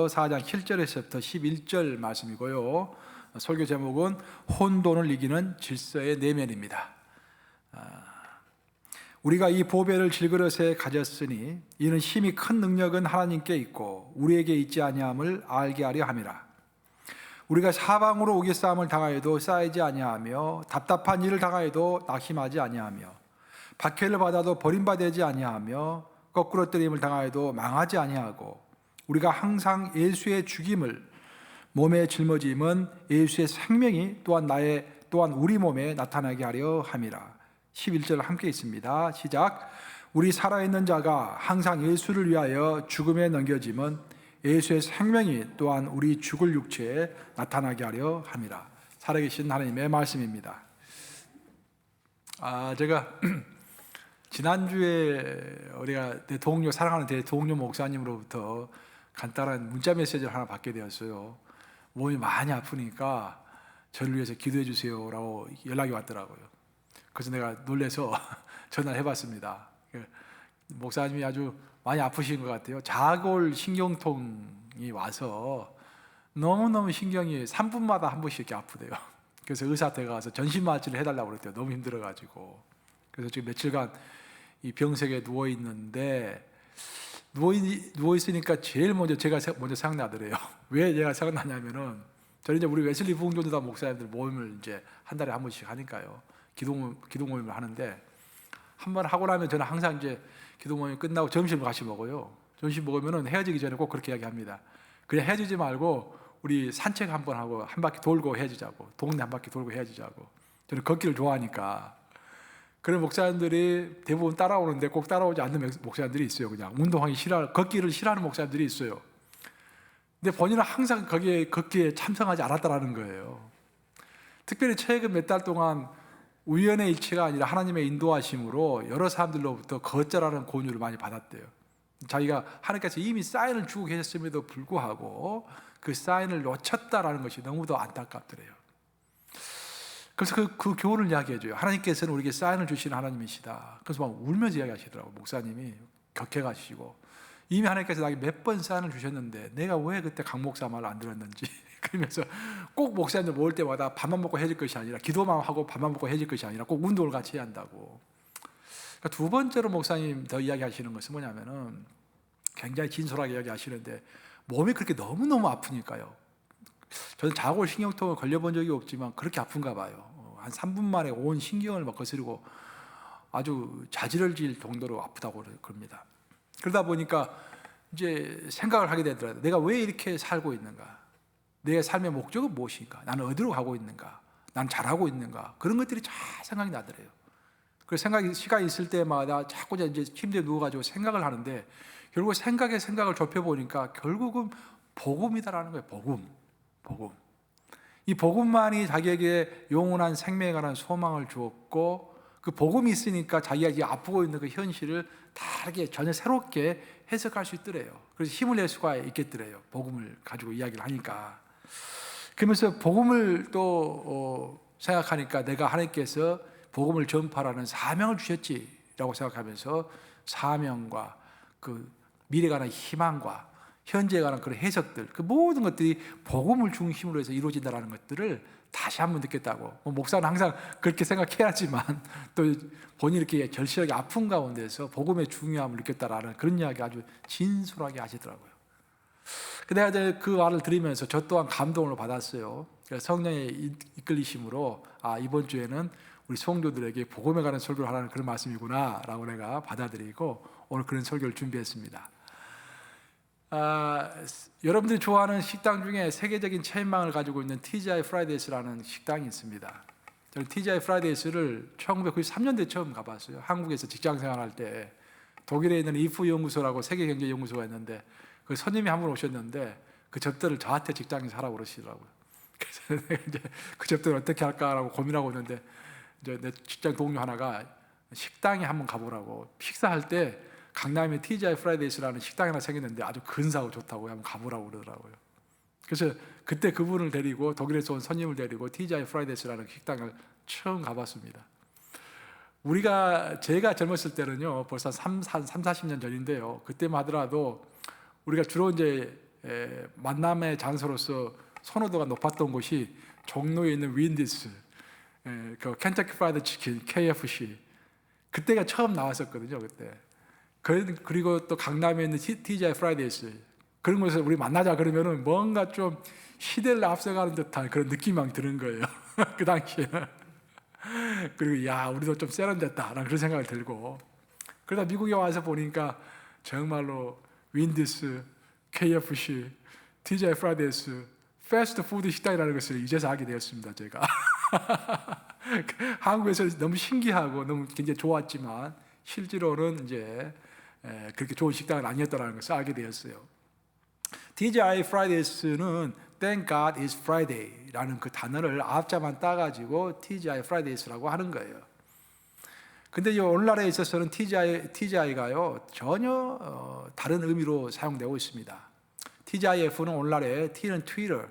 4장 7절에서부터 11절 말씀이고요. 설교 제목은 혼돈을 이기는 질서의 내면입니다. 우리가 이 보배를 질그릇에 가졌으니 이는 힘이 큰 능력은 하나님께 있고 우리에게 있지 아니함을 알게 하려 함이라. 우리가 사방으로 우겨싸움을 당하여도 쌓이지 아니하며 답답한 일을 당하여도 낙심하지 아니하며 박해를 받아도 버림받지 아니하며 거꾸로 뜨림을 당하여도 망하지 아니하고 우리가 항상 예수의 죽임을 몸에 짊어짐은 예수의 생명이 또한 우리 몸에 나타나게 하려 함이라. 11절 함께 있습니다. 시작. 우리 살아있는 자가 항상 예수를 위하여 죽음에 넘겨짐은 예수의 생명이 또한 우리 죽을 육체에 나타나게 하려 함이라. 살아계신 하나님의 말씀입니다. 제가 지난주에 우리가 사랑하는 대동료 목사님으로부터 간단한 문자 메시지를 하나 받게 되었어요. 몸이 많이 아프니까 저를 위해서 기도해 주세요라고 연락이 왔더라고요. 그래서 내가 놀라서 전화를 해봤습니다. 목사님이 아주 많이 아프신 것 같아요. 자골 신경통이 와서 너무너무 신경이 3분마다 한 번씩 이렇게 아프대요. 그래서 의사한테 가서 전신 마취를 해달라고 그랬대요. 너무 힘들어가지고. 그래서 지금 며칠간 이 병석에 누워 있는데 누워 있으니까 제일 제가 먼저 생각나더래요. 왜 제가 생각나냐면은 저는 이제 우리 웨슬리 부흥전도단 목사님들 모임을 이제 한 달에 한 번씩 하니까요. 기도 모임을 하는데 한 번 하고 나면 저는 항상 이제 기도 모임 끝나고 점심을 같이 먹어요. 점심 먹으면은 헤어지기 전에 꼭 그렇게 이야기합니다. 그냥 헤어지지 말고 우리 산책 한번 하고 한 바퀴 돌고 헤어지자고. 동네 한 바퀴 돌고 헤어지자고. 저는 걷기를 좋아하니까. 그런 목사님들이 대부분 따라오는데 꼭 따라오지 않는 목사님들이 있어요. 그냥 걷기를 싫어하는 목사님들이 있어요. 근데 본인은 항상 걷기에 참석하지 않았다라는 거예요. 특별히 최근 몇 달 동안 우연의 일치가 아니라 하나님의 인도하심으로 여러 사람들로부터 걷자라는 권유를 많이 받았대요. 자기가 하나님께서 이미 사인을 주고 계셨음에도 불구하고 그 사인을 놓쳤다라는 것이 너무도 안타깝더래요. 그래서 그 교훈을 이야기해줘요. 하나님께서는 우리에게 사인을 주시는 하나님이시다. 그래서 막 울면서 이야기하시더라고요. 목사님이 격해가시고 이미 하나님께서 나에게 몇 번 사인을 주셨는데 내가 왜 그때 강 목사 말을 안 들었는지 그러면서 꼭 목사님들 모을 때마다 밥만 먹고 헤어질 것이 아니라 기도만 하고 밥만 먹고 헤어질 것이 아니라 꼭 운동을 같이 해야 한다고. 그러니까 두 번째로 목사님 더 이야기하시는 것은 뭐냐면은 굉장히 진솔하게 이야기하시는데 몸이 그렇게 너무너무 아프니까요. 저는 자골 신경통을 걸려본 적이 없지만 그렇게 아픈가 봐요. 한 3분 만에 온 신경을 막 거스르고 아주 자지러질 정도로 아프다고 그럽니다. 그러다 보니까 이제 생각을 하게 되더라고요. 내가 왜 이렇게 살고 있는가? 내 삶의 목적은 무엇인가? 나는 어디로 가고 있는가? 난 잘하고 있는가? 그런 것들이 잘 생각이 나더래요. 그래서 시간이 있을 때마다 자꾸 이제 침대에 누워가지고 생각을 하는데 결국 생각을 좁혀보니까 결국은 복음이다라는 거예요. 복음. 이 복음만이 자기에게 영원한 생명에 관한 소망을 주었고 그 복음이 있으니까 자기가 아프고 있는 그 현실을 다르게 전혀 새롭게 해석할 수 있더래요. 그래서 힘을 낼 수가 있겠더래요. 복음을 가지고 이야기를 하니까. 그러면서 복음을 또 생각하니까 내가 하나님께서 복음을 전파라는 사명을 주셨지라고 생각하면서 사명과 그 미래에 관한 희망과 현재에 관한 그런 해석들, 그 모든 것들이 복음을 중심으로 해서 이루어진다는 것들을 다시 한번 느꼈다고. 목사는 항상 그렇게 생각해야지만 또 본인이 이렇게 절실하게 아픈 가운데서 복음의 중요함을 느꼈다라는 그런 이야기 아주 진솔하게 하시더라고요. 내가 이제 그 말을 들으면서 저 또한 감동을 받았어요. 성령의 이끌리심으로 이번 주에는 우리 성도들에게 복음에 관한 설교를 하라는 그런 말씀이구나 라고 내가 받아들이고 오늘 그런 설교를 준비했습니다. 여러분들이 좋아하는 식당 중에 세계적인 체인망을 가지고 있는 TGI 프라이데이스라는 식당이 있습니다. 저는 TGI 프라이데이스를 1993년도에 처음 가봤어요. 한국에서 직장 생활할 때 독일에 있는 이프 연구소라고 세계경제연구소가 있는데 그 손님이 한 분 오셨는데 그 접대를 저한테 직장에서 하라고 그러시더라고요. 그래서 내가 이제 그 접대를 어떻게 할까라고 고민하고 있는데 이제 내 직장 동료 하나가 식당에 한번 가보라고 식사할 때 강남에 TGI 프라이데이스라는 식당이 하나 생겼는데 아주 근사하고 좋다고 한번 가보라고 그러더라고요. 그래서 그때 그분을 데리고 독일에서 온 손님을 데리고 TGI 프라이데이스라는 식당을 처음 가봤습니다. 제가 젊었을 때는요 벌써 40년 전인데요. 그때만 하더라도 우리가 주로 이제 만남의 장소로서 선호도가 높았던 곳이 종로에 있는 윈디스, 그 켄터키 프라이드 치킨 KFC, 그때가 처음 나왔었거든요. 그때. 그리고 또 강남에 있는 TGI 프라이데이스, 그런 곳에서 우리 만나자 그러면은 뭔가 좀 시대를 앞서가는 듯한 그런 느낌이 막 드는 거예요. 그 당시에는. 그리고 야, 우리도 좀 세련됐다라는 그런 생각이 들고, 그러다 미국에 와서 보니까 정말로 윈디스, KFC, TGI 프라이데이스, 패스트푸드 식당이라는 것을 이제서 알게 되었습니다. 제가 한국에서 너무 신기하고 너무 굉장히 좋았지만 실제로는 이제 그렇게 좋은 식당은 아니었다는 것을 알게 되었어요. TGI 프라이데이스는 Thank God It's Friday라는 그 단어를 앞자만 따가지고 TGI 프라이데이스라고 하는 거예요. 근데 오늘날에 있어서는 TGI가요 전혀 다른 의미로 사용되고 있습니다. TGIF는 오늘날에 T는 트위터,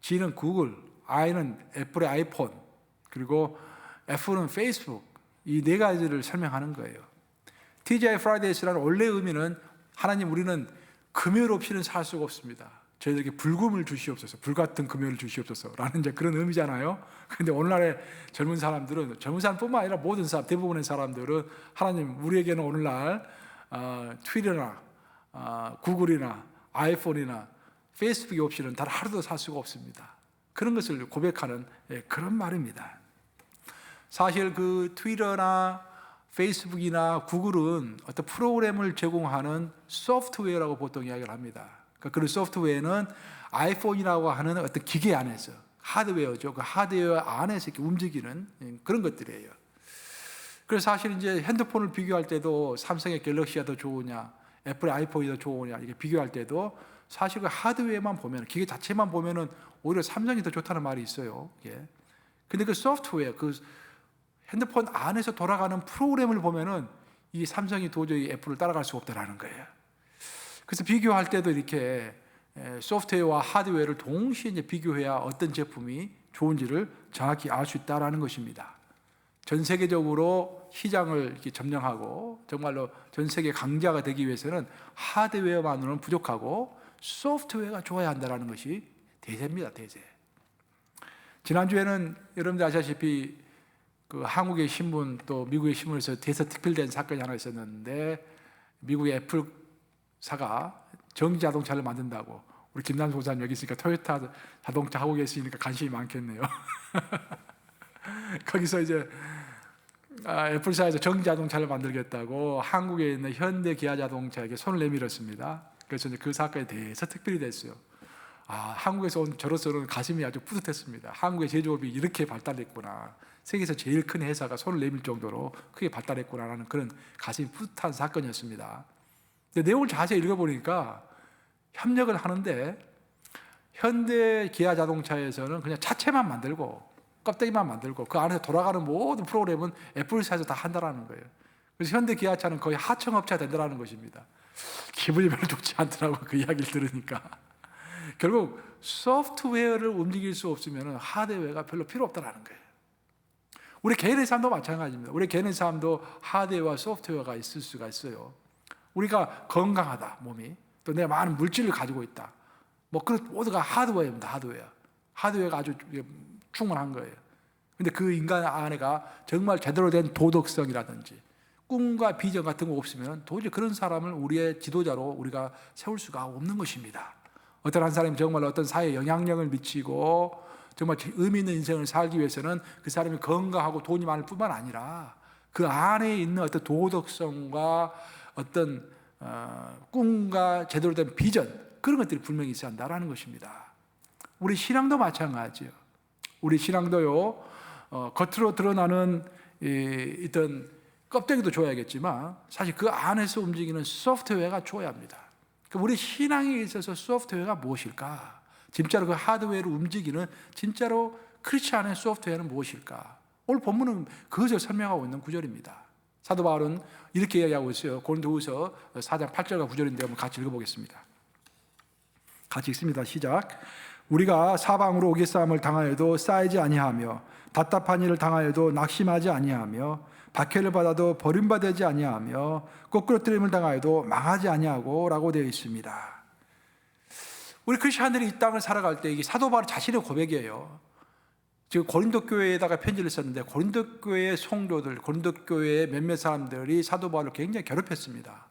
G는 구글, I는 애플의 아이폰, 그리고 F는 페이스북, 이 네 가지를 설명하는 거예요. TGI 프라이데이스라는 원래 의미는 하나님, 우리는 금요일 없이는 살 수가 없습니다. 저희들에게 불금을 주시옵소서, 불같은 금요일을 주시옵소서 라는 이제 그런 의미잖아요. 그런데 오늘날의 젊은 사람들은, 젊은 사람뿐만 아니라 모든 사람, 대부분의 사람들은 하나님, 우리에게는 오늘날 트위터나 구글이나 아이폰이나 페이스북이 없이는 단 하루도 살 수가 없습니다. 그런 것을 고백하는 그런 말입니다. 사실 그 트위터나 페이스북이나 구글은 어떤 프로그램을 제공하는 소프트웨어라고 보통 이야기를 합니다. 그런 소프트웨어는 아이폰이라고 하는 어떤 기계 안에서, 하드웨어죠. 그 하드웨어 안에서 이렇게 움직이는 그런 것들이에요. 그래서 사실 이제 핸드폰을 비교할 때도 삼성의 갤럭시가 더 좋으냐, 애플의 아이폰이 더 좋으냐, 이게 비교할 때도 사실 그 하드웨어만 보면, 기계 자체만 보면은 오히려 삼성이 더 좋다는 말이 있어요. 근데 그 소프트웨어, 그 핸드폰 안에서 돌아가는 프로그램을 보면은 이 삼성이 도저히 애플을 따라갈 수가 없다라는 거예요. 그래서 비교할 때도 이렇게 소프트웨어와 하드웨어를 동시에 이제 비교해야 어떤 제품이 좋은지를 정확히 알 수 있다라는 것입니다. 전 세계적으로 시장을 이렇게 점령하고 정말로 전 세계 강자가 되기 위해서는 하드웨어만으로는 부족하고 소프트웨어가 좋아야 한다는 것이 대세입니다. 대세. 지난주에는 여러분들 아시다시피 그 한국의 신문 또 미국의 신문에서 대서특필된 사건이 하나 있었는데, 미국의 애플사가 전기 자동차를 만든다고, 우리 김남수 목사님 여기 있으니까 토요타 자동차 하고 계시니까 관심이 많겠네요. 거기서 이제 애플사에서 전기 자동차를 만들겠다고 한국에 있는 현대 기아 자동차에게 손을 내밀었습니다. 그래서 이제 그 사건이 대서특필이 됐어요. 한국에서 온 저로서는 가슴이 아주 뿌듯했습니다. 한국의 제조업이 이렇게 발달했구나, 세계에서 제일 큰 회사가 손을 내밀 정도로 크게 발달했구나라는 그런 가슴이 뿌듯한 사건이었습니다. 근데 내용을 자세히 읽어보니까 협력을 하는데, 현대 기아 자동차에서는 그냥 차체만 만들고 껍데기만 만들고 그 안에서 돌아가는 모든 프로그램은 애플사에서 다 한다라는 거예요. 그래서 현대 기아차는 거의 하청업체가 된다라는 것입니다. 기분이 별로 좋지 않더라고요, 그 이야기를 들으니까. 결국 소프트웨어를 움직일 수 없으면 하드웨어가 별로 필요 없다라는 거예요. 우리 개인의 삶도 마찬가지입니다. 우리 개인의 삶도 하드웨어와 소프트웨어가 있을 수가 있어요. 우리가 건강하다, 몸이, 또 내가 많은 물질을 가지고 있다, 뭐 그런 모두가 하드웨어입니다. 하드웨어가 아주 충분한 거예요. 근데 그 인간 안에가 정말 제대로 된 도덕성이라든지 꿈과 비전 같은 거 없으면 도저히 그런 사람을 우리의 지도자로 우리가 세울 수가 없는 것입니다. 어떤 한 사람이 정말 어떤 사회에 영향력을 미치고 정말 의미 있는 인생을 살기 위해서는 그 사람이 건강하고 돈이 많을 뿐만 아니라 그 안에 있는 어떤 도덕성과 어떤 꿈과 제대로 된 비전, 그런 것들이 분명히 있어야 한다는 것입니다. 우리 신앙도 마찬가지예요. 우리 신앙도요, 겉으로 드러나는 어떤 껍데기도 줘야겠지만 사실 그 안에서 움직이는 소프트웨어가 줘야 합니다. 우리 신앙에 있어서 소프트웨어가 무엇일까? 진짜로 그 하드웨어를 움직이는 진짜로 크리스찬의 소프트웨어는 무엇일까? 오늘 본문은 그것을 설명하고 있는 구절입니다. 사도 바울은 이렇게 이야기하고 있어요. 고린도후서 4장 8절과 9절인데 한번 같이 읽어보겠습니다. 같이 읽습니다. 시작. 우리가 사방으로 오개싸움을 당하여도 쌓이지 아니하며 답답한 일을 당하여도 낙심하지 아니하며 박해를 받아도 버림받지 아니하며 거꾸러뜨림을 당하여도 망하지 아니하고 라고 되어 있습니다. 우리 크리스천들이 이 땅을 살아갈 때 이게 사도 바울 자신의 고백이에요. 지금 고린도 교회에다가 편지를 썼는데 고린도 교회의 성도들, 고린도 교회의 몇몇 사람들이 사도 바울을 굉장히 괴롭혔습니다.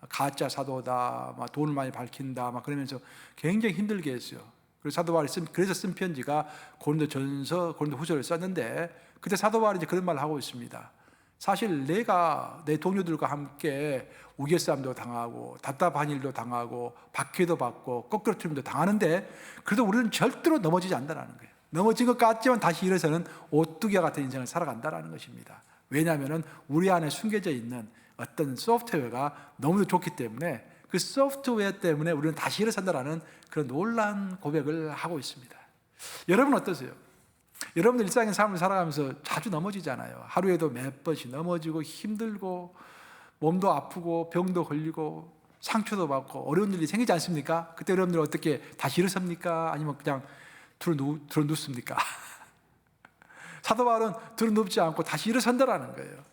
가짜 사도다, 막 돈을 많이 밝힌다, 막 그러면서 굉장히 힘들게 했어요. 그래서 사도 바울이 그래서 쓴 편지가 고린도전서, 고린도후서를 썼는데 그때 사도 바울이 이제 그런 말을 하고 있습니다. 사실 내가 내 동료들과 함께 우겨싸움도 당하고 답답한 일도 당하고 박해도 받고 꺾어트림도 당하는데 그래도 우리는 절대로 넘어지지 않는다는 거예요. 넘어진 것 같지만 다시 일어서는 오뚜기와 같은 인생을 살아간다는 것입니다. 왜냐하면 우리 안에 숨겨져 있는 어떤 소프트웨어가 너무 좋기 때문에 그 소프트웨어 때문에 우리는 다시 일어선다는 그런 놀라운 고백을 하고 있습니다. 여러분 어떠세요? 여러분들 일상의 삶을 살아가면서 자주 넘어지잖아요. 하루에도 몇 번씩 넘어지고 힘들고 몸도 아프고 병도 걸리고 상처도 받고 어려운 일이 생기지 않습니까? 그때 여러분들 어떻게 다시 일어섭니까? 아니면 그냥 들어눕습니까? 사도 바울은 들어눕지 않고 다시 일어선다라는 거예요.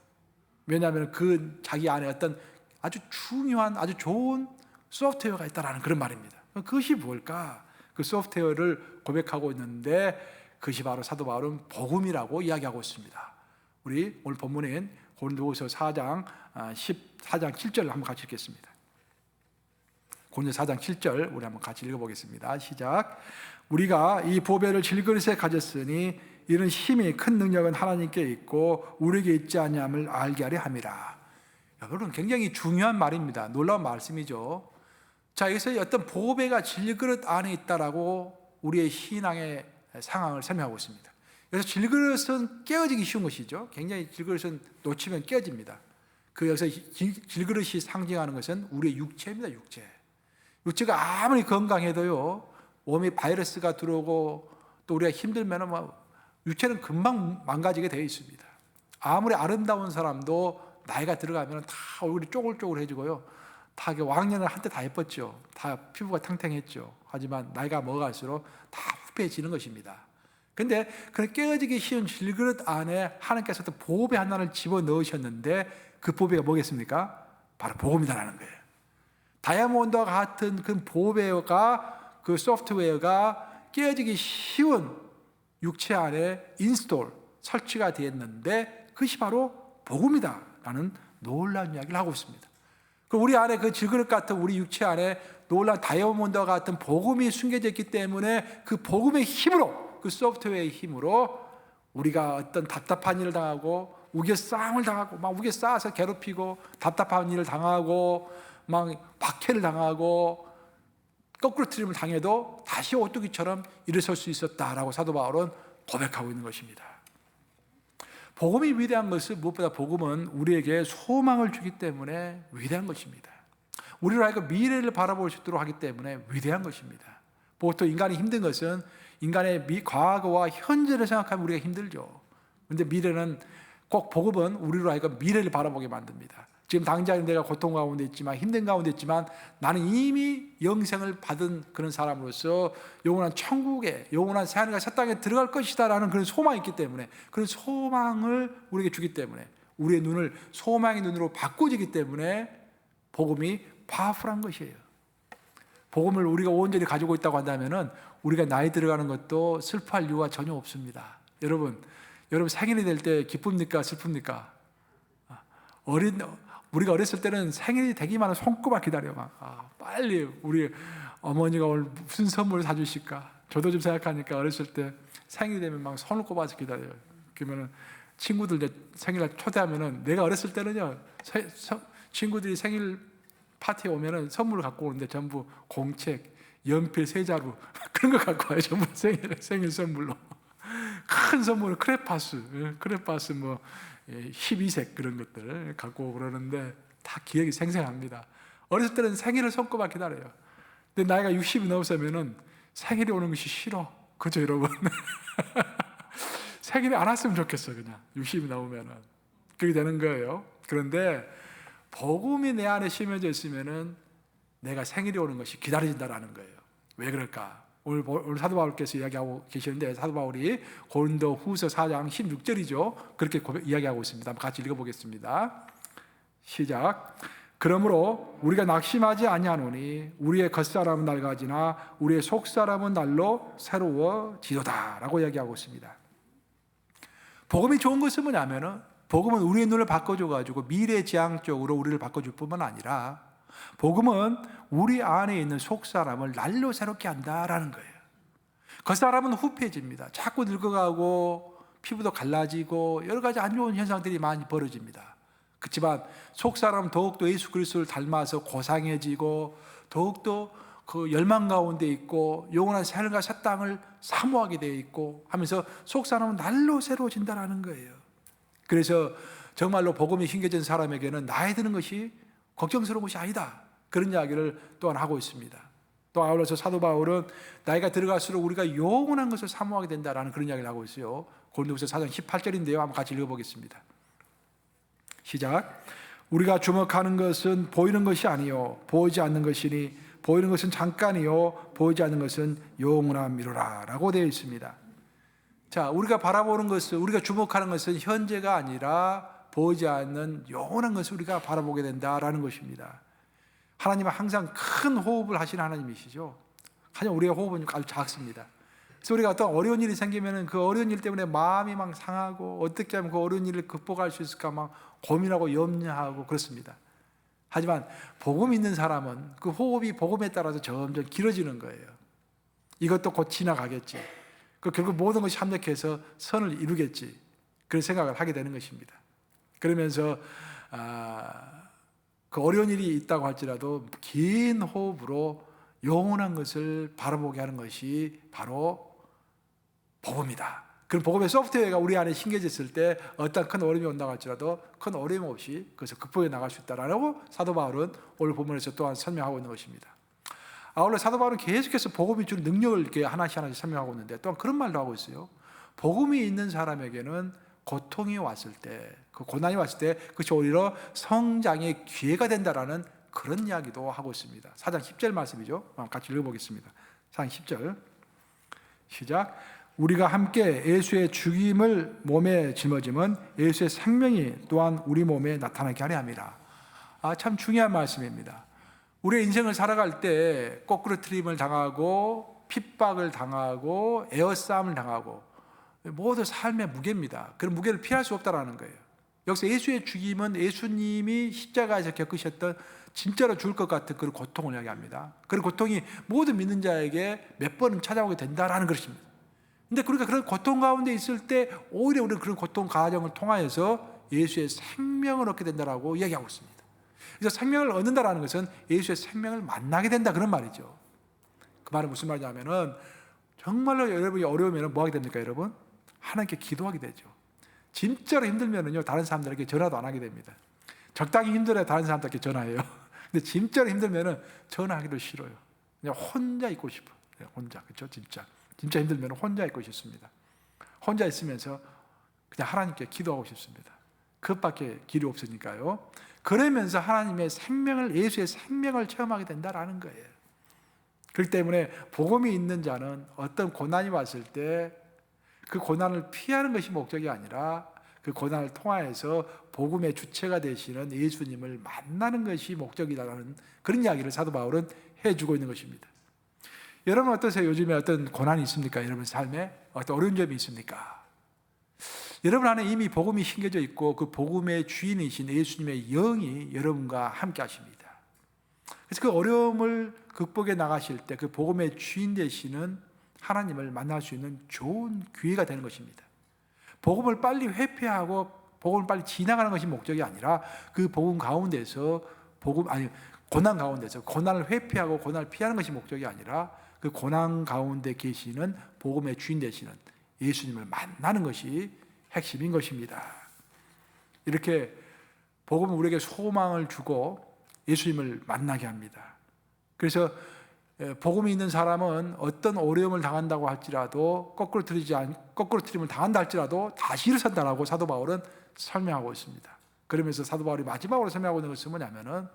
왜냐하면 그 자기 안에 어떤 아주 중요한 아주 좋은 소프트웨어가 있다라는 그런 말입니다. 그것이 뭘까? 그 소프트웨어를 고백하고 있는데 그것이 바로 사도 바울은 복음이라고 이야기하고 있습니다. 우리 오늘 본문인 고린도후서 4장 7절을 한번 같이 읽겠습니다. 고린도 4장 7절 우리 한번 같이 읽어보겠습니다. 시작. 우리가 이 보배를 질그릇에 가졌으니 이런 힘이 큰 능력은 하나님께 있고 우리에게 있지 아니함을 알게 하려 함이라. 여러분 굉장히 중요한 말입니다. 놀라운 말씀이죠. 자, 여기서 어떤 보배가 질그릇 안에 있다라고 우리의 신앙의 상황을 설명하고 있습니다. 그래서 질그릇은 깨어지기 쉬운 것이죠. 굉장히 질그릇은 놓치면 깨어집니다. 그 여기서 질그릇이 상징하는 것은 우리의 육체입니다. 육체가 아무리 건강해도요, 몸에 바이러스가 들어오고 또 우리가 힘들면 육체는 금방 망가지게 되어 있습니다. 아무리 아름다운 사람도 나이가 들어가면 다 얼굴이 쪼글쪼글해지고요. 다 왕년을 한때 다 예뻤죠. 다 피부가 탱탱했죠. 하지만 나이가 먹어갈수록 다 후패해지는 것입니다. 근데 그 깨어지기 쉬운 질그릇 안에 하나님께서 또 보배 하나를 집어넣으셨는데 그 보배가 뭐겠습니까? 바로 복음이다라는 거예요. 다이아몬드와 같은 그 보배가 그 소프트웨어가 깨어지기 쉬운 육체 안에 설치가 되었는데 그것이 바로 복음이다라는 놀라운 이야기를 하고 있습니다. 우리 안에 그 질그릇 같은 우리 육체 안에 놀라운 다이아몬드와 같은 복음이 숨겨져 있기 때문에 그 복음의 힘으로 그 소프트웨어의 힘으로 우리가 어떤 답답한 일을 당하고 우겨싸움을 당하고 막 우겨싸서 괴롭히고 답답한 일을 당하고 막 박해를 당하고 거꾸로뜨림을 당해도 다시 오뚜기처럼 일어설 수 있었다라고 사도 바울은 고백하고 있는 것입니다. 복음이 위대한 것은 무엇보다 복음은 우리에게 소망을 주기 때문에 위대한 것입니다. 우리로 하여금 미래를 바라볼 수 있도록 하기 때문에 위대한 것입니다. 보통 인간이 힘든 것은 인간의 과거와 현재를 생각하면 우리가 힘들죠. 그런데 미래는 꼭 복음은 우리로 하여금 미래를 바라보게 만듭니다. 지금 당장 내가 고통 가운데 있지만 힘든 가운데 있지만 나는 이미 영생을 받은 그런 사람으로서 영원한 천국에 영원한 새하늘과 새 땅에 들어갈 것이다 라는 그런 소망이 있기 때문에 그런 소망을 우리에게 주기 때문에 우리의 눈을 소망의 눈으로 바꾸기 때문에 복음이 파워풀한 것이에요. 복음을 우리가 온전히 가지고 있다고 한다면 우리가 나이 들어가는 것도 슬퍼할 이유가 전혀 없습니다. 여러분 생일이 될 때 기쁩니까 슬픕니까? 우리가 어렸을 때는 생일이 되기만 하면 손꼽아 기다려. 빨리 우리 어머니가 오늘 무슨 선물을 사주실까? 저도 좀 생각하니까 어렸을 때 생일이 되면 막 손을 꼽아서 기다려요. 그러면 친구들 생일날 초대하면은 내가 어렸을 때는요, 친구들이 생일 파티에 오면은 선물을 갖고 오는데 전부 공책, 연필, 세자루 그런 거 갖고 와요. 전부 생일 선물로. 큰 선물은 크레파스 뭐 12색 그런 것들 갖고 오고 그러는데 다 기억이 생생합니다. 어렸을 때는 생일을 손꼽아 기다려요. 근데 나이가 60이 넘어서면은 생일이 오는 것이 싫어. 그죠, 여러분? 생일이 안 왔으면 좋겠어, 그냥. 60이 넘으면은. 그렇게 되는 거예요. 그런데 복음이 내 안에 심어져 있으면은 내가 생일이 오는 것이 기다려진다라는 거예요. 왜 그럴까? 오늘 사도 바울께서 이야기하고 계시는데 사도 바울이 고린도후서 4장 16절이죠. 그렇게 이야기하고 있습니다. 한번 같이 읽어보겠습니다. 시작. 그러므로 우리가 낙심하지 아니하노니 우리의 겉사람은 낡아지나 우리의 속사람은 날로 새로워지도다라고 이야기하고 있습니다. 복음이 좋은 것은 뭐냐면은 복음은 우리의 눈을 바꿔줘가지고 미래지향적으로 우리를 바꿔줄 뿐만 아니라 복음은 우리 안에 있는 속사람을 날로 새롭게 한다라는 거예요. 겉사람은 후패집니다. 자꾸 늙어가고 피부도 갈라지고 여러 가지 안 좋은 현상들이 많이 벌어집니다. 그렇지만 속사람은 더욱더 예수 그리스도를 닮아서 고상해지고 더욱더 그 열망 가운데 있고 영원한 삶과 새 땅을 사모하게 되어 있고 하면서 속사람은 날로 새로워진다는 거예요. 그래서 정말로 복음이 힘겨진 사람에게는 나이 드는 것이 걱정스러운 것이 아니다, 그런 이야기를 또한 하고 있습니다. 또 아울러서 사도 바울은 나이가 들어갈수록 우리가 영원한 것을 사모하게 된다라는 그런 이야기를 하고 있어요. 고린도후서 4장 18절인데요. 한번 같이 읽어보겠습니다. 시작. 우리가 주목하는 것은 보이는 것이 아니요 보이지 않는 것이니 보이는 것은 잠깐이요 보이지 않는 것은 영원함이로라 라고 되어 있습니다. 자, 우리가 바라보는 것은, 우리가 주목하는 것은 현재가 아니라 보이지 않는 영원한 것을 우리가 바라보게 된다라는 것입니다. 하나님은 항상 큰 호흡을 하시는 하나님이시죠. 하지만 우리의 호흡은 아주 작습니다. 그래서 우리가 어떤 어려운 일이 생기면 그 어려운 일 때문에 마음이 막 상하고 어떻게 하면 그 어려운 일을 극복할 수 있을까 막 고민하고 염려하고 그렇습니다. 하지만 복음 있는 사람은 그 호흡이 복음에 따라서 점점 길어지는 거예요. 이것도 곧 지나가겠지, 그 결국 모든 것이 합력해서 선을 이루겠지, 그런 생각을 하게 되는 것입니다. 그러면서 그 어려운 일이 있다고 할지라도 긴 호흡으로 영원한 것을 바라보게 하는 것이 바로 복음이다. 그럼 복음의 소프트웨어가 우리 안에 심겨졌을 때 어떤 큰 어려움이 온다고 할지라도 큰 어려움 없이 그것을 극복해 나갈 수 있다라고 사도 바울은 오늘 본문에서 또한 설명하고 있는 것입니다. 아울러 사도 바울은 계속해서 복음이 주는 능력을 이렇게 하나씩 설명하고 있는데 또한 그런 말도 하고 있어요. 복음이 있는 사람에게는 고통이 왔을 때, 그 고난이 왔을 때 그것이 오히려 성장의 기회가 된다라는 그런 이야기도 하고 있습니다. 4장 10절 말씀이죠. 같이 읽어보겠습니다. 4장 10절 시작. 우리가 함께 예수의 죽임을 몸에 짊어짐은 예수의 생명이 또한 우리 몸에 나타나게 하려 함이라. 참 중요한 말씀입니다. 우리의 인생을 살아갈 때 거꾸로뜨림을 당하고 핍박을 당하고 에워싸움을 당하고 모두 삶의 무게입니다. 그런 무게를 피할 수 없다는 거예요. 여기서 예수의 죽임은 예수님이 십자가에서 겪으셨던 진짜로 죽을 것 같은 그런 고통을 이야기합니다. 그런 고통이 모든 믿는 자에게 몇 번은 찾아오게 된다는 것입니다. 근데 그러니까 그런 고통 가운데 있을 때 오히려 우리는 그런 고통 과정을 통하여서 예수의 생명을 얻게 된다라고 이야기하고 있습니다. 그래서 생명을 얻는다라는 것은 예수의 생명을 만나게 된다, 그런 말이죠. 그 말은 무슨 말이냐면은 정말로 여러분이 어려우면 뭐 하게 됩니까, 여러분? 하나님께 기도하게 되죠. 진짜로 힘들면은요, 다른 사람들에게 전화도 안 하게 됩니다. 적당히 힘들어야 다른 사람들에게 전화해요. 근데 진짜로 힘들면은 전화하기도 싫어요. 그냥 혼자 있고 싶어. 혼자, 그렇죠? 진짜 힘들면 혼자 있고 싶습니다. 혼자 있으면서 그냥 하나님께 기도하고 싶습니다. 그것밖에 길이 없으니까요. 그러면서 하나님의 생명을, 예수의 생명을 체험하게 된다라는 거예요. 그렇기 때문에 복음이 있는 자는 어떤 고난이 왔을 때 그 고난을 피하는 것이 목적이 아니라 그 고난을 통하여서 복음의 주체가 되시는 예수님을 만나는 것이 목적이라는 그런 이야기를 사도 바울은 해주고 있는 것입니다. 여러분 어떠세요? 요즘에 어떤 고난이 있습니까? 여러분 삶에 어떤 어려운 점이 있습니까? 여러분 안에 이미 복음이 심겨져 있고 그 복음의 주인이신 예수님의 영이 여러분과 함께 하십니다. 그래서 그 어려움을 극복해 나가실 때 그 복음의 주인 되시는 하나님을 만날 수 있는 좋은 기회가 되는 것입니다. 복음을 빨리 회피하고 복음을 빨리 지나가는 것이 목적이 아니라 그 복음 가운데서 고난 가운데서 고난을 회피하고 고난을 피하는 것이 목적이 아니라 그 고난 가운데 계시는 복음의 주인 되시는 예수님을 만나는 것이 핵심인 것입니다. 이렇게 복음은 우리에게 소망을 주고 예수님을 만나게 합니다. 그래서 복음이 있는 사람은 어떤 어려움을 당한다고 할지라도 거꾸로 트림을 당한다 할지라도 다시 일어선다라고 사도 바울은 설명하고 있습니다. 그러면서 사도 바울이 마지막으로 설명하고 있는 것은 뭐냐면은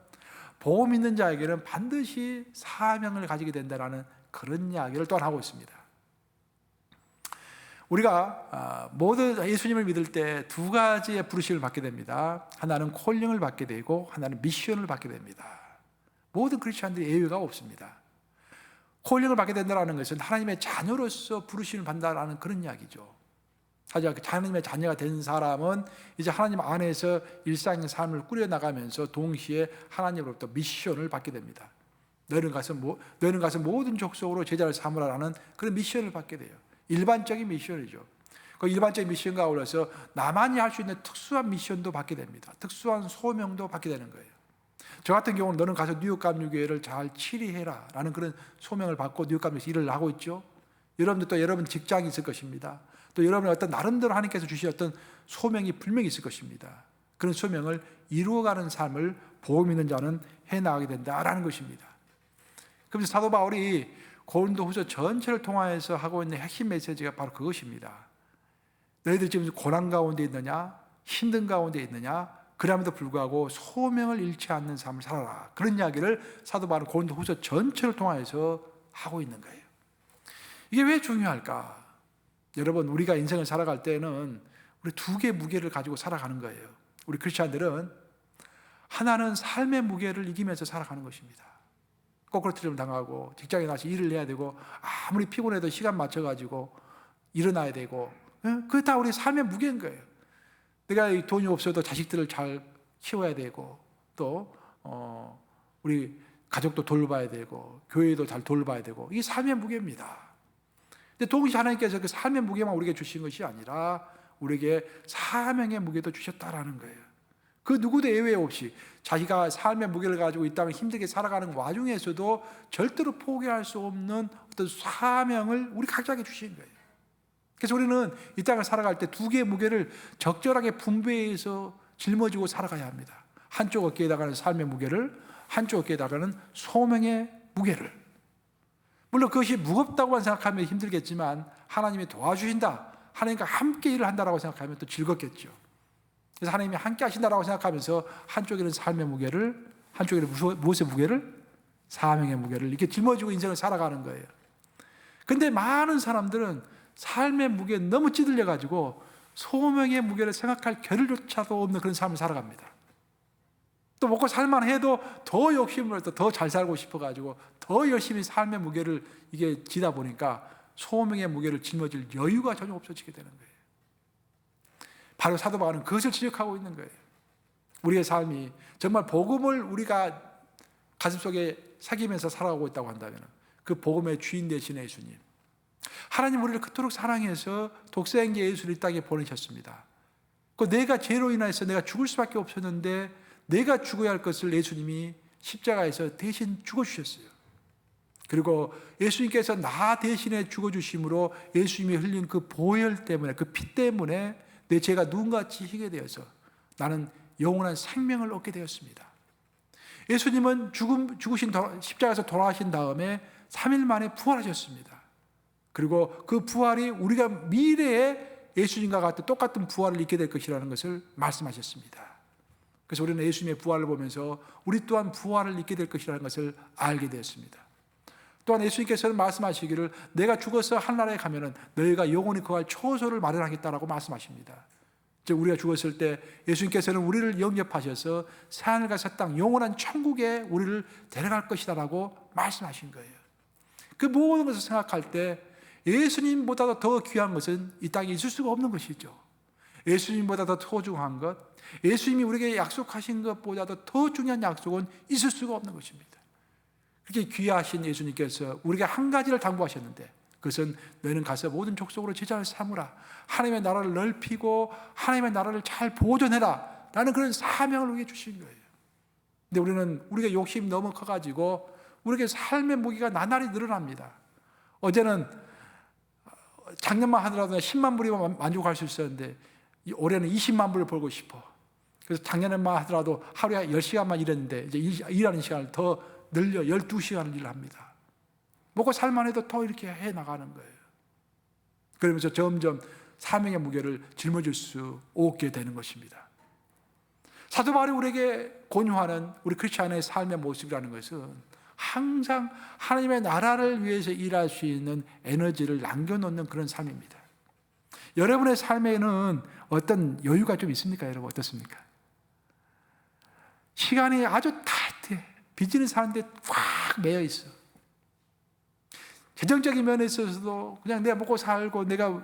복음 있는 자에게는 반드시 사명을 가지게 된다라는 그런 이야기를 또한 하고 있습니다. 우리가 모두 예수님을 믿을 때 두 가지의 부르심을 받게 됩니다. 하나는 콜링을 받게 되고 하나는 미션을 받게 됩니다. 모든 크리스천들이 예외가 없습니다. 콜링을 받게 된다는 것은 하나님의 자녀로서 부르심을 받는다는 그런 이야기죠. 하지만 하나님의 자녀가 된 사람은 이제 하나님 안에서 일상의 삶을 꾸려나가면서 동시에 하나님으로부터 미션을 받게 됩니다. 너희는 가서 모든 족속으로 제자를 삼으라는 그런 미션을 받게 돼요. 일반적인 미션이죠. 그 일반적인 미션과 어울려서 나만이 할 수 있는 특수한 미션도 받게 됩니다. 특수한 소명도 받게 되는 거예요. 저 같은 경우는 너는 가서 뉴욕 감리교회를 잘 치리해라 라는 그런 소명을 받고 뉴욕 감리교회에서 일을 하고 있죠. 여러분들 또 여러분 직장이 있을 것입니다. 또 여러분의 어떤 나름대로 하나님께서 주신 어떤 소명이 분명히 있을 것입니다. 그런 소명을 이루어가는 삶을 복음 있는 자는 해나가게 된다라는 것입니다. 그래서 사도 바울이 고린도후서 전체를 통하여서 하고 있는 핵심 메시지가 바로 그것입니다. 너희들 지금 고난 가운데 있느냐? 힘든 가운데 있느냐? 그럼에도 불구하고 소명을 잃지 않는 삶을 살아라. 그런 이야기를 사도 바울은 고린도후서 전체를 통하여서 하고 있는 거예요. 이게 왜 중요할까? 여러분, 우리가 인생을 살아갈 때는 우리 두 개의 무게를 가지고 살아가는 거예요. 우리 크리스찬들은 하나는 삶의 무게를 이기면서 살아가는 것입니다. 거꾸로 틀림 당하고 직장에 나서 일을 해야 되고 아무리 피곤해도 시간 맞춰가지고 일어나야 되고 그게 다 우리 삶의 무게인 거예요. 내가 돈이 없어도 자식들을 잘 키워야 되고 또 우리 가족도 돌봐야 되고 교회도 잘 돌봐야 되고 이게 삶의 무게입니다. 근데 동시에 하나님께서 그 삶의 무게만 우리에게 주신 것이 아니라 우리에게 사명의 무게도 주셨다라는 거예요. 그 누구도 예외 없이 자기가 삶의 무게를 가지고 이 땅을 힘들게 살아가는 와중에서도 절대로 포기할 수 없는 어떤 사명을 우리 각자에게 주신 거예요. 그래서 우리는 이 땅을 살아갈 때 두 개의 무게를 적절하게 분배해서 짊어지고 살아가야 합니다. 한쪽 어깨에다가는 삶의 무게를, 한쪽 어깨에다가는 소명의 무게를. 물론 그것이 무겁다고만 생각하면 힘들겠지만 하나님이 도와주신다, 하나님과 함께 일을 한다라고 생각하면 또 즐겁겠죠. 그래서 하나님이 함께 하신다라고 생각하면서 한쪽에는 삶의 무게를, 한쪽에는 무엇의 무게를? 사명의 무게를 이렇게 짊어지고 인생을 살아가는 거예요. 근데 많은 사람들은 삶의 무게에 너무 찌들려 가지고 소명의 무게를 생각할 겨를조차도 없는 그런 삶을 살아갑니다. 또 먹고 살만 해도 더 욕심을 해서 더 잘 살고 싶어 가지고 더 열심히 삶의 무게를 이게 지다 보니까 소명의 무게를 짊어질 여유가 전혀 없어지게 되는 거예요. 바로 사도 바울은 그것을 지적하고 있는 거예요. 우리의 삶이 정말 복음을 우리가 가슴속에 새기면서 살아가고 있다고 한다면 그 복음의 주인 되신 예수님, 하나님 우리를 그토록 사랑해서 독생자 예수를 이 땅에 보내셨습니다. 그 내가 죄로 인해서 내가 죽을 수밖에 없었는데 내가 죽어야 할 것을 예수님이 십자가에서 대신 죽어주셨어요. 그리고 예수님께서 나 대신에 죽어주심으로 예수님이 흘린 그 보혈 때문에, 그 피 때문에 내 죄가 눈같이 희게 되어서 나는 영원한 생명을 얻게 되었습니다. 예수님은 죽으신 십자가에서 돌아가신 다음에 3일 만에 부활하셨습니다. 그리고 그 부활이 우리가 미래에 예수님과 같은 똑같은 부활을 입게 될 것이라는 것을 말씀하셨습니다. 그래서 우리는 예수님의 부활을 보면서 우리 또한 부활을 입게 될 것이라는 것을 알게 되었습니다. 또한 예수님께서는 말씀하시기를 내가 죽어서 하늘나라에 가면은 너희가 영원히 거할 처소를 마련하겠다라고 말씀하십니다. 즉 우리가 죽었을 때 예수님께서는 우리를 영접하셔서 새하늘과 새 땅 영원한 천국에 우리를 데려갈 것이다라고 말씀하신 거예요. 그 모든 것을 생각할 때 예수님보다도 더 귀한 것은 이 땅에 있을 수가 없는 것이죠. 예수님보다 더 소중한 것, 예수님이 우리에게 약속하신 것보다도 더 중요한 약속은 있을 수가 없는 것입니다. 그렇게 귀하신 예수님께서 우리에게 한 가지를 당부하셨는데 그것은 너희는 가서 모든 족속으로 제자를 삼으라, 하나님의 나라를 넓히고 하나님의 나라를 잘 보존해라 라는 그런 사명을 우리에게 주신 거예요. 근데 우리가 욕심이 너무 커가지고 우리에게 삶의 무게가 나날이 늘어납니다. 어제는 작년만 하더라도 10만 불이면 만족할 수 있었는데 올해는 20만 불을 벌고 싶어. 그래서 작년에만 하더라도 하루에 10시간만 일했는데 이제 일하는 시간을 더 늘려 12시간을 일을 합니다. 먹고 살만 해도 더 이렇게 해나가는 거예요. 그러면서 점점 사명의 무게를 짊어질 수 없게 되는 것입니다. 사도 바울이 우리에게 권유하는 우리 크리스찬의 삶의 모습이라는 것은 항상 하나님의 나라를 위해서 일할 수 있는 에너지를 남겨놓는 그런 삶입니다. 여러분의 삶에는 어떤 여유가 좀 있습니까? 여러분 어떻습니까? 시간이 아주 타이트해. 비즈니스 하는데 꽉 매여 있어. 재정적인 면에 있어서도 그냥 내가 먹고 살고 내가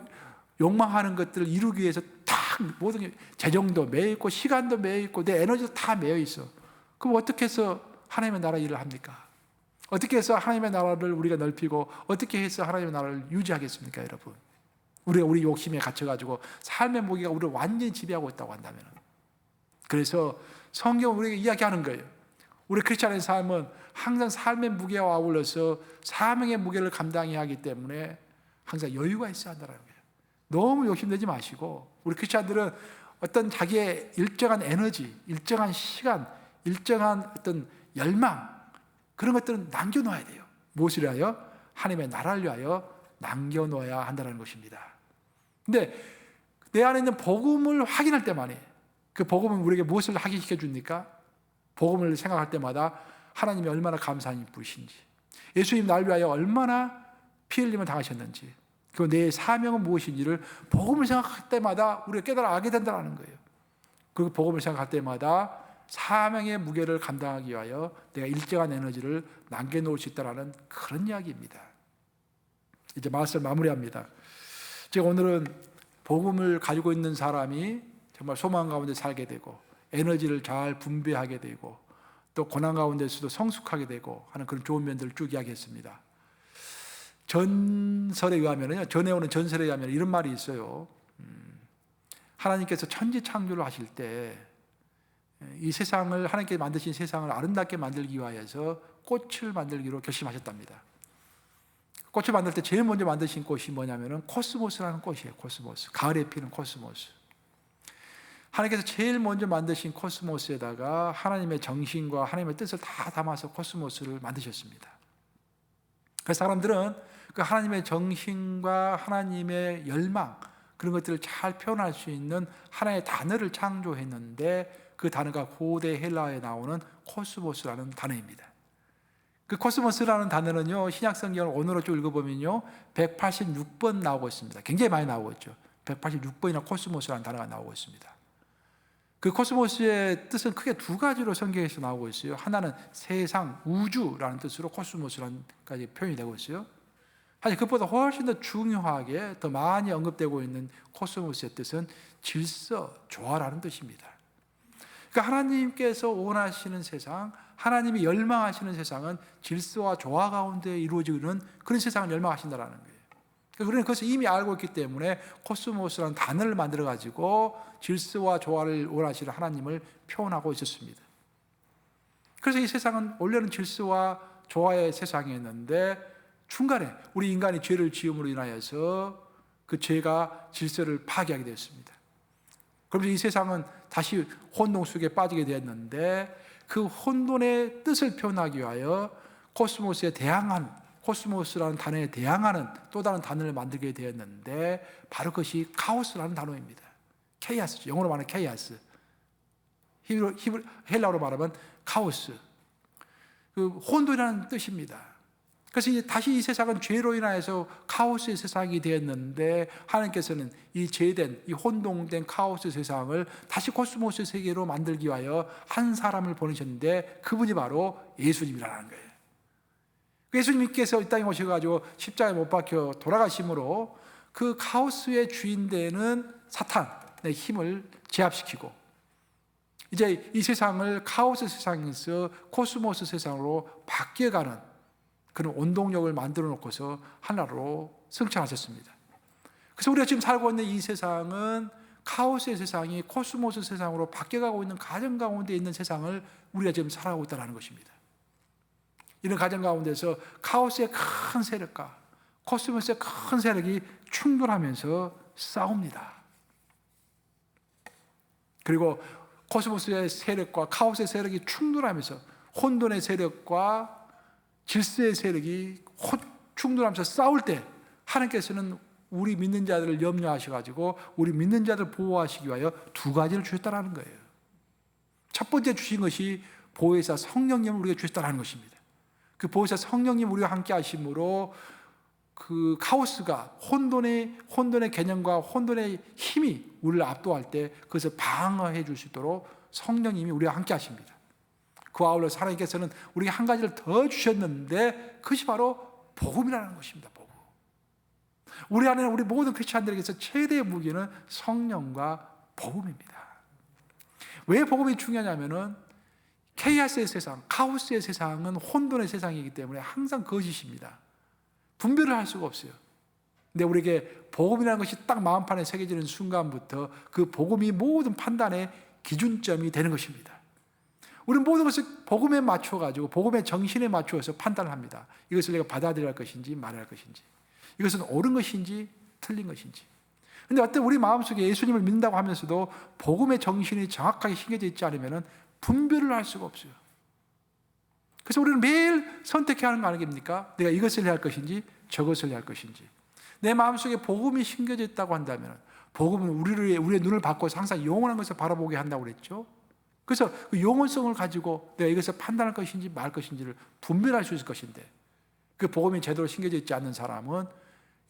욕망하는 것들을 이루기 위해서 딱 모든 게 재정도 매여 있고 시간도 매여 있고 내 에너지도 다 매여 있어. 그럼 어떻게 해서 하나님의 나라 일을 합니까? 어떻게 해서 하나님의 나라를 우리가 넓히고 어떻게 해서 하나님의 나라를 유지하겠습니까, 여러분? 우리가 우리 욕심에 갇혀가지고 삶의 무게가 우리를 완전히 지배하고 있다고 한다면, 그래서 성경은 우리에게 이야기하는 거예요. 우리 크리스찬의 삶은 항상 삶의 무게와 아울러서 사명의 무게를 감당해야 하기 때문에 항상 여유가 있어야 한다는 거예요. 너무 욕심내지 마시고, 우리 크리스찬들은 어떤 자기의 일정한 에너지, 일정한 시간, 일정한 어떤 열망, 그런 것들은 남겨놓아야 돼요. 무엇을 위하여? 하나님의 나라를 위하여 남겨놓아야 한다는 것입니다. 근데 내 안에 있는 복음을 확인할 때만이, 그 복음은 우리에게 무엇을 확인시켜 줍니까? 복음을 생각할 때마다 하나님이 얼마나 감사한 분이신지, 예수님 나를 위하여 얼마나 피 흘림을 당하셨는지, 그 내 사명은 무엇인지를 복음을 생각할 때마다 우리가 깨달아 알게 된다는 거예요. 그리고 복음을 생각할 때마다 사명의 무게를 감당하기 위하여 내가 일정한 에너지를 남겨놓을 수 있다는 그런 이야기입니다. 이제 말씀을 마무리합니다. 제가 오늘은 복음을 가지고 있는 사람이 정말 소망 가운데 살게 되고 에너지를 잘 분배하게 되고 또 고난 가운데서도 성숙하게 되고 하는 그런 좋은 면들을 쭉 이야기했습니다. 전설에 의하면요, 전해오는 전설에 의하면 이런 말이 있어요. 하나님께서 천지 창조를 하실 때 이 세상을, 하나님께 만드신 세상을 아름답게 만들기 위하여서 꽃을 만들기로 결심하셨답니다. 꽃을 만들 때 제일 먼저 만드신 꽃이 뭐냐면은 코스모스라는 꽃이에요. 코스모스. 가을에 피는 코스모스. 하나님께서 제일 먼저 만드신 코스모스에다가 하나님의 정신과 하나님의 뜻을 다 담아서 코스모스를 만드셨습니다. 그래서 사람들은 그 하나님의 정신과 하나님의 열망, 그런 것들을 잘 표현할 수 있는 하나의 단어를 창조했는데, 그 단어가 고대 헬라어에 나오는 코스모스라는 단어입니다. 그 코스모스라는 단어는요, 신약 성경을 원어로 쭉 읽어보면요 186번 나오고 있습니다. 굉장히 많이 나오고 있죠. 186번이나 코스모스라는 단어가 나오고 있습니다. 그 코스모스의 뜻은 크게 두 가지로 성경에서 나오고 있어요. 하나는 세상, 우주라는 뜻으로 코스모스라는 까지 표현이 되고 있어요. 사실 그것보다 훨씬 더 중요하게 더 많이 언급되고 있는 코스모스의 뜻은 질서, 조화라는 뜻입니다. 그러니까 하나님께서 원하시는 세상, 하나님이 열망하시는 세상은 질서와 조화 가운데 이루어지는 그런 세상을 열망하신다는 거예요. 그러니까 그것을 이미 알고 있기 때문에 코스모스라는 단어를 만들어가지고 질서와 조화를 원하시는 하나님을 표현하고 있었습니다. 그래서 이 세상은 원래는 질서와 조화의 세상이었는데 중간에 우리 인간이 죄를 지음으로 인하여서 그 죄가 질서를 파괴하게 되었습니다. 그러면서 이 세상은 다시 혼돈 속에 빠지게 되었는데, 그 혼돈의 뜻을 표현하기 위하여 코스모스에 대항한, 코스모스라는 단어에 대항하는 또 다른 단어를 만들게 되었는데, 바로 그것이 카오스라는 단어입니다. 케이아스, 영어로 말하면 케이아스, 헬라어로 말하면 카오스, 그 혼돈이라는 뜻입니다. 그래서 이제 다시 이 세상은 죄로 인하여서 카오스의 세상이 되었는데, 하나님께서는 이 죄된, 이 혼동된 카오스 세상을 다시 코스모스 세계로 만들기 위하여 한 사람을 보내셨는데, 그분이 바로 예수님이라는 거예요. 예수님께서 이 땅에 오셔가지고 십자가에 못 박혀 돌아가심으로 그 카오스의 주인 되는 사탄의 힘을 제압시키고, 이제 이 세상을 카오스 세상에서 코스모스 세상으로 바뀌어가는 그런 원동력을 만들어 놓고서 하나로 승천하셨습니다. 그래서 우리가 지금 살고 있는 이 세상은 카오스의 세상이 코스모스 세상으로 바뀌어가고 있는 가정 가운데 있는 세상을 우리가 지금 살아가고 있다는 것입니다. 이런 가정 가운데서 카오스의 큰 세력과 코스모스의 큰 세력이 충돌하면서 싸웁니다. 그리고 코스모스의 세력과 카오스의 세력이 충돌하면서 혼돈의 세력과 질서의 세력이 충돌하면서 싸울 때, 하나님께서는 우리 믿는 자들을 염려하셔가지고 우리 믿는 자들을 보호하시기 위하여 두 가지를 주셨다는 거예요. 첫 번째 주신 것이 보혜사 성령님을 우리가 주셨다는 것입니다. 그 보혜사 성령님 우리와 함께 하심으로 그 그 카오스가 혼돈의 개념과 혼돈의 힘이 우리를 압도할 때 그것을 방어해 줄 수 있도록 성령님이 우리와 함께 하십니다. 그와 아울러 하나님께서는 우리에게 한 가지를 더 주셨는데 그것이 바로 복음이라는 것입니다. 복음. 우리 안에는 우리 모든 크리스찬들에게서 최대의 무기는 성령과 복음입니다. 왜 복음이 중요하냐면은 케이아스의 세상, 카오스의 세상은 혼돈의 세상이기 때문에 항상 거짓입니다. 분별을 할 수가 없어요. 근데 우리에게 복음이라는 것이 딱 마음판에 새겨지는 순간부터 그 복음이 모든 판단의 기준점이 되는 것입니다. 우리는 모든 것을 복음에 맞춰가지고 복음의 정신에 맞추어서 판단을 합니다. 이것을 내가 받아들여야 할 것인지 말해야 할 것인지, 이것은 옳은 것인지 틀린 것인지. 근데 어떤 우리 마음속에 예수님을 믿는다고 하면서도 복음의 정신이 정확하게 심겨져 있지 않으면 분별을 할 수가 없어요. 그래서 우리는 매일 선택해야 하는 거 아니겠습니까? 내가 이것을 해야 할 것인지 저것을 해야 할 것인지. 내 마음속에 복음이 심겨져 있다고 한다면 복음은 우리의 눈을 바꿔서 항상 영원한 것을 바라보게 한다고 그랬죠. 그래서 그 영원성을 가지고 내가 이것을 판단할 것인지 말 것인지를 분별할 수 있을 것인데 그 복음이 제대로 심겨져 있지 않는 사람은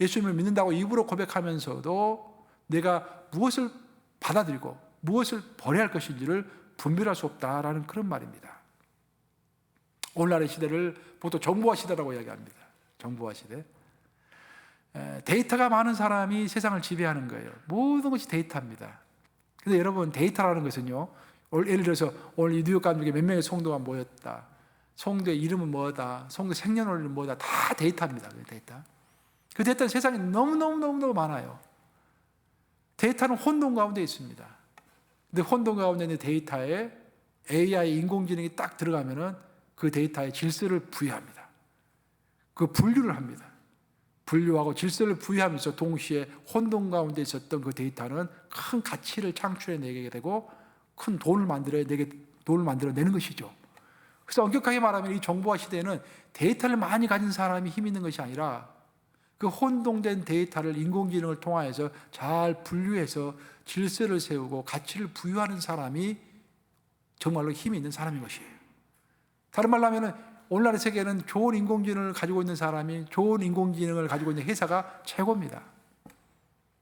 예수님을 믿는다고 입으로 고백하면서도 내가 무엇을 받아들이고 무엇을 버려야 할 것인지를 분별할 수 없다라는 그런 말입니다. 오늘날의 시대를 보통 정보화 시대라고 이야기합니다. 정보화 시대. 데이터가 많은 사람이 세상을 지배하는 거예요. 모든 것이 데이터입니다. 근데 여러분 데이터라는 것은요, 예를 들어서 오늘 이 뉴욕 감독에 몇 명의 성도가 모였다. 성도의 이름은 뭐다. 성도 생년월일은 뭐다. 다 데이터입니다. 데이터. 그 데이터는 세상에 너무너무 많아요. 데이터는 혼돈 가운데 있습니다. 근데 혼돈 가운데 있는 데이터에 AI 인공지능이 딱 들어가면은 그 데이터에 질서를 부여합니다. 그 분류를 합니다. 분류하고 질서를 부여하면서 동시에 혼돈 가운데 있었던 그 데이터는 큰 가치를 창출해내게 되고 큰 돈을 만들어내는 것이죠. 그래서 엄격하게 말하면 이 정보화 시대에는 데이터를 많이 가진 사람이 힘 있는 것이 아니라 그 혼동된 데이터를 인공지능을 통하여서 잘 분류해서 질서를 세우고 가치를 부여하는 사람이 정말로 힘이 있는 사람인 것이에요. 다른 말로 하면 오늘날의 세계는 좋은 인공지능을 가지고 있는 사람이 좋은 인공지능을 가지고 있는 회사가 최고입니다.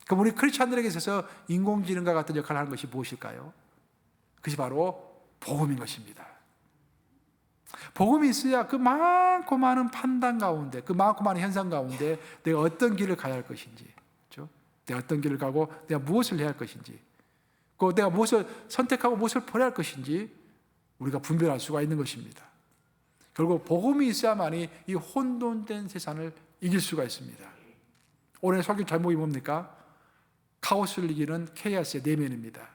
그럼 우리 크리스찬들에게 있어서 인공지능과 같은 역할을 하는 것이 무엇일까요? 그것이 바로 복음인 것입니다. 복음이 있어야 그 많고 많은 판단 가운데, 그 많고 많은 현상 가운데 내가 어떤 길을 가야 할 것인지, 그렇죠? 내가 어떤 길을 가고 내가 무엇을 해야 할 것인지, 그 내가 무엇을 선택하고 무엇을 버려야 할 것인지 우리가 분별할 수가 있는 것입니다. 결국 복음이 있어야만이 이 혼돈된 세상을 이길 수가 있습니다. 오늘 설교 제목이 뭡니까? 카오스를 이기는 케이아스의 내면입니다.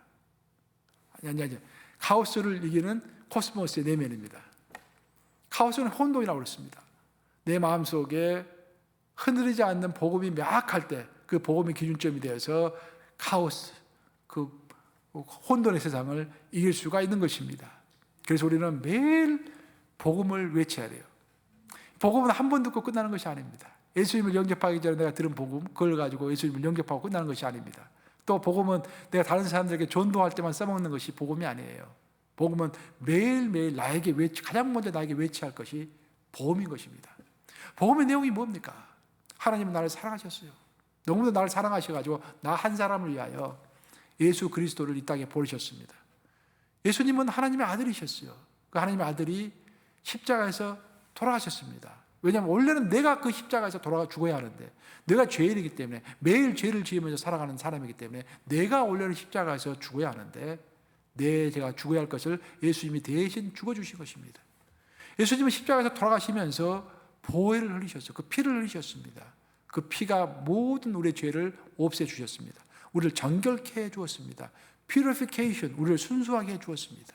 아니. 카오스를 이기는 코스모스의 내면입니다. 카오스는 혼돈이라고 그랬습니다. 내 마음속에 흔들리지 않는 복음이 명확할 때 그 복음이 기준점이 되어서 카오스, 그 혼돈의 세상을 이길 수가 있는 것입니다. 그래서 우리는 매일 복음을 외쳐야 돼요. 복음은 한 번 듣고 끝나는 것이 아닙니다. 예수님을 영접하기 전에 내가 들은 복음, 그걸 가지고 예수님을 영접하고 끝나는 것이 아닙니다. 또 복음은 내가 다른 사람들에게 전도할 때만 써먹는 것이 복음이 아니에요. 복음은 매일매일 가장 먼저 나에게 외쳐야 할 것이 복음인 것입니다. 복음의 내용이 뭡니까? 하나님은 나를 사랑하셨어요. 너무도 나를 사랑하셔가지고 나 한 사람을 위하여 예수 그리스도를 이 땅에 보내셨습니다. 예수님은 하나님의 아들이셨어요. 그 하나님의 아들이 십자가에서 돌아가셨습니다. 왜냐하면 원래는 내가 그 십자가에서 돌아가 죽어야 하는데 내가 죄인이기 때문에 매일 죄를 지으면서 살아가는 사람이기 때문에 내가 원래는 십자가에서 죽어야 하는데 제가 죽어야 할 것을 예수님이 대신 죽어주신 것입니다. 예수님은 십자가에서 돌아가시면서 보혈을 흘리셨어요. 그 피를 흘리셨습니다. 그 피가 모든 우리의 죄를 없애주셨습니다. 우리를 정결케 해주었습니다. Purification, 우리를 순수하게 해주었습니다.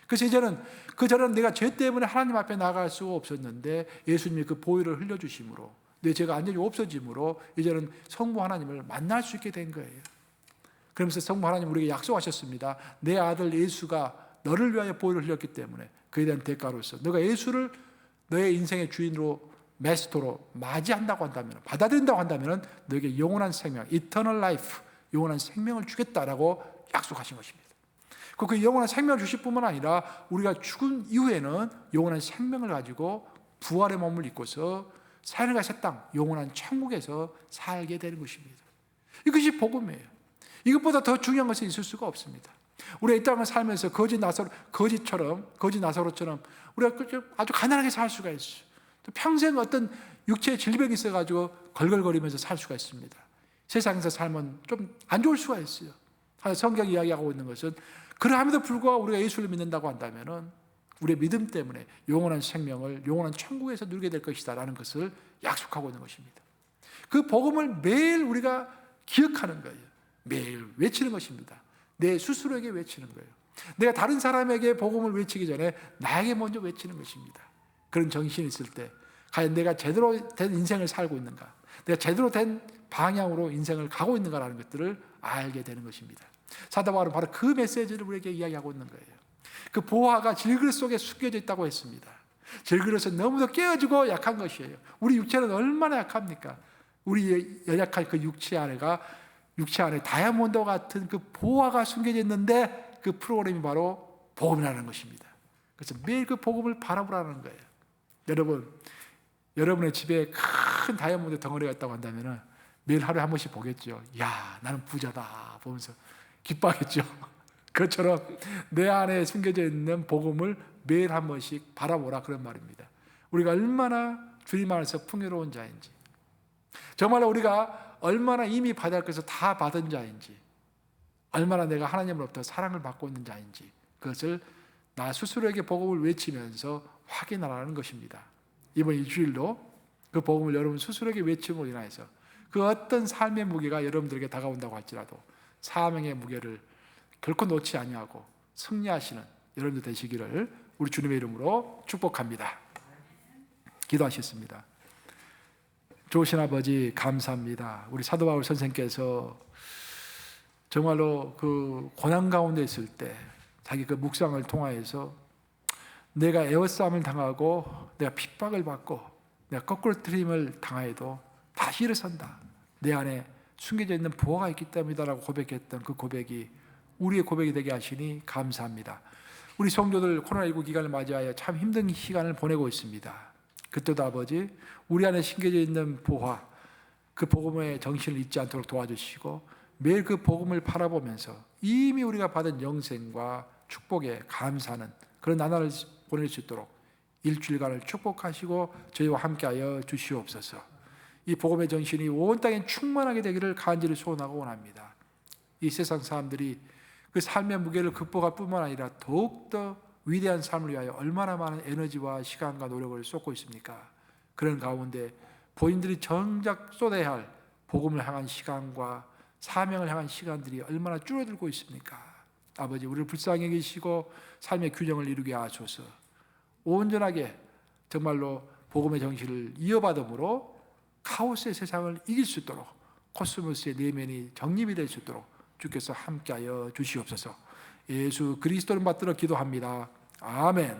그래서 이제는 그전에는 내가 죄 때문에 하나님 앞에 나갈 수가 없었는데 예수님이 그 보혈을 흘려주심으로 내 죄가 완전히 없어짐으로 이제는 성부 하나님을 만날 수 있게 된 거예요. 그러면서 성부 하나님 우리에게 약속하셨습니다. 내 아들 예수가 너를 위하여 보혈을 흘렸기 때문에 그에 대한 대가로서 너가 예수를 너의 인생의 주인으로 메스토로 맞이한다고 한다면, 받아들인다고 한다면 너에게 영원한 생명, eternal life, 영원한 생명을 주겠다라고 약속하신 것입니다. 그 영원한 생명을 주실 뿐만 아니라 우리가 죽은 이후에는 영원한 생명을 가지고 부활의 몸을 입고서 하늘과 새 땅, 영원한 천국에서 살게 되는 것입니다. 이것이 복음이에요. 이것보다 더 중요한 것이 있을 수가 없습니다. 우리가 이 땅을 살면서 거짓 나사로처럼 우리가 아주 가난하게 살 수가 있어요. 또 평생 어떤 육체의 질병이 있어가지고 걸걸거리면서 살 수가 있습니다. 세상에서 살면 좀 안 좋을 수가 있어요. 성경이 이야기하고 있는 것은 그러함에도 불구하고 우리가 예수를 믿는다고 한다면은 우리의 믿음 때문에 영원한 생명을 영원한 천국에서 누리게 될 것이다 라는 것을 약속하고 있는 것입니다. 그 복음을 매일 우리가 기억하는 거예요. 매일 외치는 것입니다. 내 스스로에게 외치는 거예요. 내가 다른 사람에게 복음을 외치기 전에 나에게 먼저 외치는 것입니다. 그런 정신이 있을 때 과연 내가 제대로 된 인생을 살고 있는가, 내가 제대로 된 방향으로 인생을 가고 있는가라는 것들을 알게 되는 것입니다. 사도 바울은 바로 그 메시지를 우리에게 이야기하고 있는 거예요. 그 보화가 질그릇 속에 숨겨져 있다고 했습니다. 질그릇은 너무도 깨어지고 약한 것이에요. 우리 육체는 얼마나 약합니까? 우리 연약한 그 육체 안에 다이아몬드 같은 그 보화가 숨겨져 있는데 그 프로그램이 바로 복음이라는 것입니다. 그래서 매일 그 복음을 바라보라는 거예요. 여러분의 집에 큰 다이아몬드 덩어리가 있다고 한다면 매일 하루에 한 번씩 보겠죠. 야, 나는 부자다 보면서 기뻐하겠죠. 그것처럼 내 안에 숨겨져 있는 복음을 매일 한 번씩 바라보라 그런 말입니다. 우리가 얼마나 주님 안에서 풍요로운 자인지, 정말로 우리가 얼마나 이미 받을 것을 다 받은 자인지, 얼마나 내가 하나님으로부터 사랑을 받고 있는 자인지, 그것을 나 스스로에게 복음을 외치면서 확인하라는 것입니다. 이번 일주일도 그 복음을 여러분 스스로에게 외침으로 인하여서 그 어떤 삶의 무게가 여러분들에게 다가온다고 할지라도 사명의 무게를 결코 놓지 아니하고 승리하시는 여러분들 되시기를 우리 주님의 이름으로 축복합니다. 기도하셨습니다. 좋으신 아버지 감사합니다. 우리 사도 바울 선생께서 정말로 그 고난 가운데 있을 때 자기 그 묵상을 통하여서 내가 에워싸움을 당하고 내가 핍박을 받고 내가 거꾸로 트림을 당하여도 다시 일어선다. 내 안에 숨겨져 있는 보화가 있기 때문이다라고 고백했던 그 고백이 우리의 고백이 되게 하시니 감사합니다. 우리 성도들 코로나19 기간을 맞이하여 참 힘든 시간을 보내고 있습니다. 그때도 아버지 우리 안에 심겨져 있는 보화, 그 복음의 정신을 잊지 않도록 도와주시고 매일 그 복음을 바라보면서 이미 우리가 받은 영생과 축복에 감사하는 그런 나날을 보낼 수 있도록 일주일간을 축복하시고 저희와 함께하여 주시옵소서. 이 복음의 정신이 온 땅에 충만하게 되기를 간절히 소원하고 원합니다. 이 세상 사람들이 그 삶의 무게를 극복할 뿐만 아니라 더욱더 위대한 삶을 위하여 얼마나 많은 에너지와 시간과 노력을 쏟고 있습니까? 그런 가운데 본인들이 정작 쏟아야 할 복음을 향한 시간과 사명을 향한 시간들이 얼마나 줄어들고 있습니까? 아버지, 우리를 불쌍히 여기시고 삶의 균형을 이루게 하소서. 온전하게 정말로 복음의 정신을 이어받음으로 카오스의 세상을 이길 수 있도록 코스모스의 내면이 정립이 될 수 있도록 주께서 함께하여 주시옵소서. 예수 그리스도를 받들어 기도합니다. 아멘.